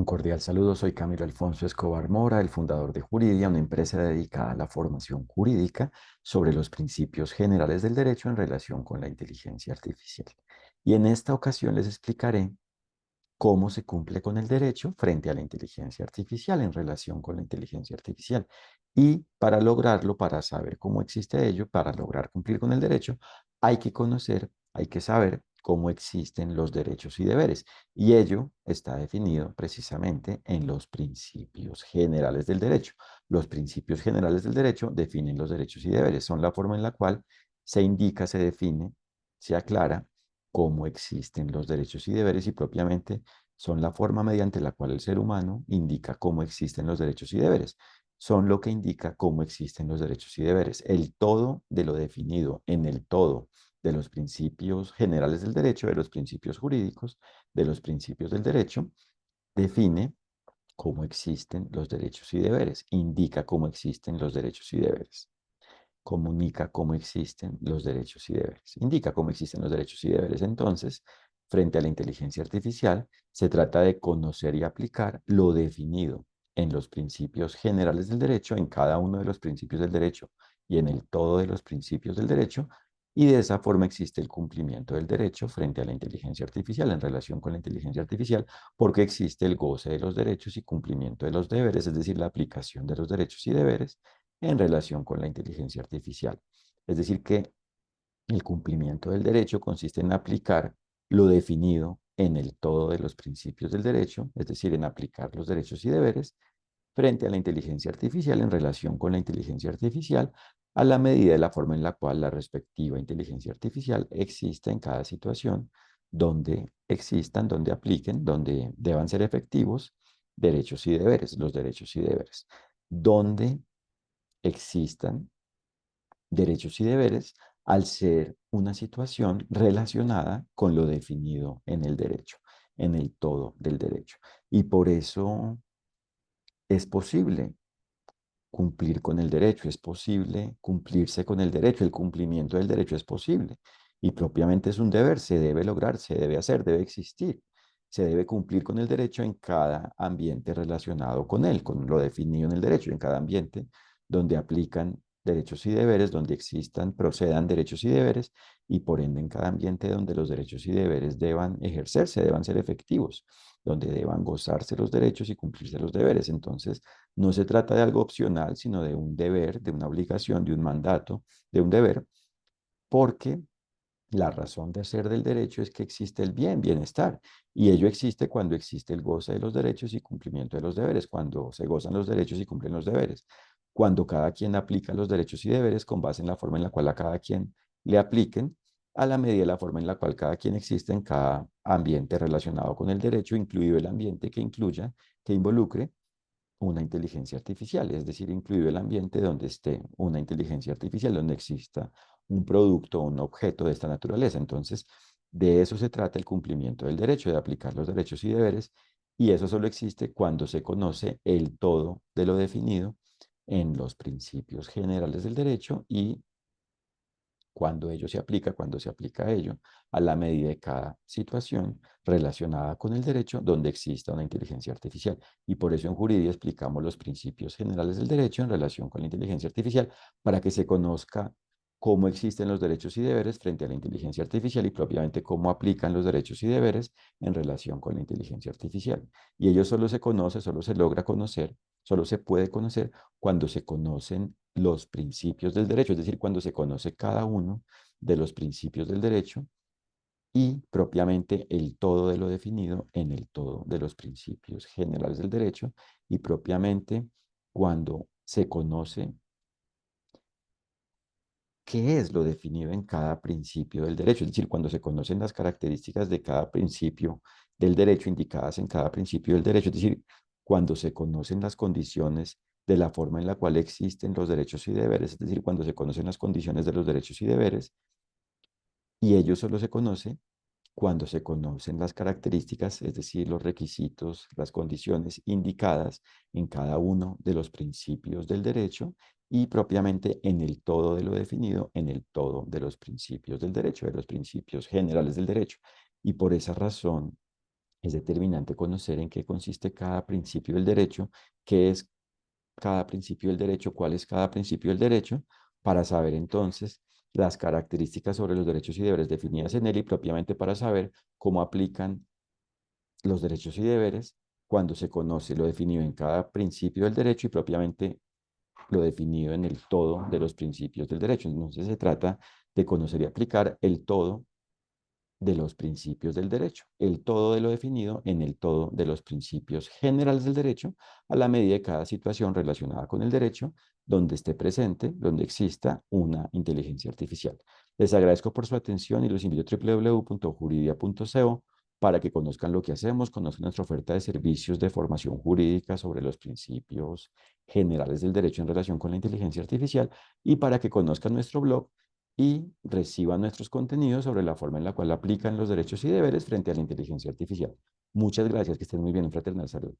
Un cordial saludo, soy Camilo Alfonso Escobar Mora, el fundador de Juridia, una empresa dedicada a la formación jurídica sobre los principios generales del derecho en relación con la inteligencia artificial. Y en esta ocasión les explicaré cómo se cumple con el derecho frente a la inteligencia artificial en relación con la inteligencia artificial. Y para lograrlo, para saber cómo existe ello, para lograr cumplir con el derecho, hay que conocer, hay que saber cómo existen los derechos y deberes. Y ello está definido precisamente en los principios generales del derecho. Los principios generales del derecho definen los derechos y deberes. Son la forma en la cual se indica, se define, se aclara cómo existen los derechos y deberes y propiamente son la forma mediante la cual el ser humano indica cómo existen los derechos y deberes. Son lo que indica cómo existen los derechos y deberes. El todo de lo definido en el todo de los principios generales del derecho, de los principios jurídicos, de los principios del derecho, define cómo existen los derechos y deberes, indica cómo existen los derechos y deberes, comunica cómo existen los derechos y deberes, indica cómo existen los derechos y deberes. Entonces, frente a la inteligencia artificial, se trata de conocer y aplicar lo definido en los principios generales del derecho, en cada uno de los principios del derecho y en el todo de los principios del derecho, y de esa forma existe el cumplimiento del derecho frente a la inteligencia artificial en relación con la inteligencia artificial, porque existe el goce de los derechos y cumplimiento de los deberes, es decir, la aplicación de los derechos y deberes en relación con la inteligencia artificial. Es decir, que el cumplimiento del derecho consiste en aplicar lo definido en el todo de los principios del derecho, es decir, en aplicar los derechos y deberes frente a la inteligencia artificial en relación con la inteligencia artificial a la medida de la forma en la cual la respectiva inteligencia artificial exista en cada situación donde existan, donde apliquen, donde deban ser efectivos derechos y deberes, los derechos y deberes, donde existan derechos y deberes al ser una situación relacionada con lo definido en el derecho, en el todo del derecho. Y por eso es posible cumplir con el derecho, es posible cumplirse con el derecho, el cumplimiento del derecho es posible y propiamente es un deber, se debe lograr, se debe hacer, debe existir. Se debe cumplir con el derecho en cada ambiente relacionado con él, con lo definido en el derecho, en cada ambiente donde aplican derechos y deberes, donde existan, procedan derechos y deberes, y por ende en cada ambiente donde los derechos y deberes deban ejercerse, deban ser efectivos, donde deban gozarse los derechos y cumplirse los deberes. Entonces, no se trata de algo opcional, sino de un deber, de una obligación, de un mandato, de un deber, porque la razón de ser del derecho es que existe el bien, bienestar, y ello existe cuando existe el goce de los derechos y cumplimiento de los deberes, cuando se gozan los derechos y cumplen los deberes, cuando cada quien aplica los derechos y deberes con base en la forma en la cual a cada quien le apliquen, a la medida de la forma en la cual cada quien existe en cada ambiente relacionado con el derecho, incluido el ambiente que incluya, que involucre una inteligencia artificial, es decir, incluido el ambiente donde esté una inteligencia artificial, donde exista un producto o un objeto de esta naturaleza. Entonces, de eso se trata el cumplimiento del derecho, de aplicar los derechos y deberes, y eso solo existe cuando se conoce el todo de lo definido en los principios generales del derecho y cuando ello se aplica, cuando se aplica ello, a la medida de cada situación relacionada con el derecho donde exista una inteligencia artificial. Y por eso en Juridia explicamos los principios generales del derecho en relación con la inteligencia artificial para que se conozca cómo existen los derechos y deberes frente a la inteligencia artificial y propiamente cómo aplican los derechos y deberes en relación con la inteligencia artificial. Y ello solo se conoce, solo se logra conocer, solo se puede conocer cuando se conocen los principios del derecho, es decir, cuando se conoce cada uno de los principios del derecho y propiamente el todo de lo definido en el todo de los principios generales del derecho y propiamente cuando se conoce qué es lo definido en cada principio del derecho, es decir, cuando se conocen las características de cada principio del derecho indicadas en cada principio del derecho, es decir, cuando se conocen las condiciones de la forma en la cual existen los derechos y deberes, es decir, cuando se conocen las condiciones de los derechos y deberes, y ello solo se conoce cuando se conocen las características, es decir, los requisitos, las condiciones indicadas en cada uno de los principios del derecho y propiamente en el todo de lo definido, en el todo de los principios del derecho, de los principios generales del derecho. Y por esa razón Es determinante conocer en qué consiste cada principio del derecho, qué es cada principio del derecho, cuál es cada principio del derecho, para saber entonces las características sobre los derechos y deberes definidas en él y propiamente para saber cómo aplican los derechos y deberes cuando se conoce lo definido en cada principio del derecho y propiamente lo definido en el todo de los principios del derecho. Entonces se trata de conocer y aplicar el todo de los principios del derecho, el todo de lo definido en el todo de los principios generales del derecho, a la medida de cada situación relacionada con el derecho, donde esté presente, donde exista una inteligencia artificial. Les agradezco por su atención y los invito a www.juridia.co para que conozcan lo que hacemos, conozcan nuestra oferta de servicios de formación jurídica sobre los principios generales del derecho en relación con la inteligencia artificial y para que conozcan nuestro blog y reciban nuestros contenidos sobre la forma en la cual aplican los derechos y deberes frente a la inteligencia artificial. Muchas gracias, que estén muy bien, un fraternal saludo.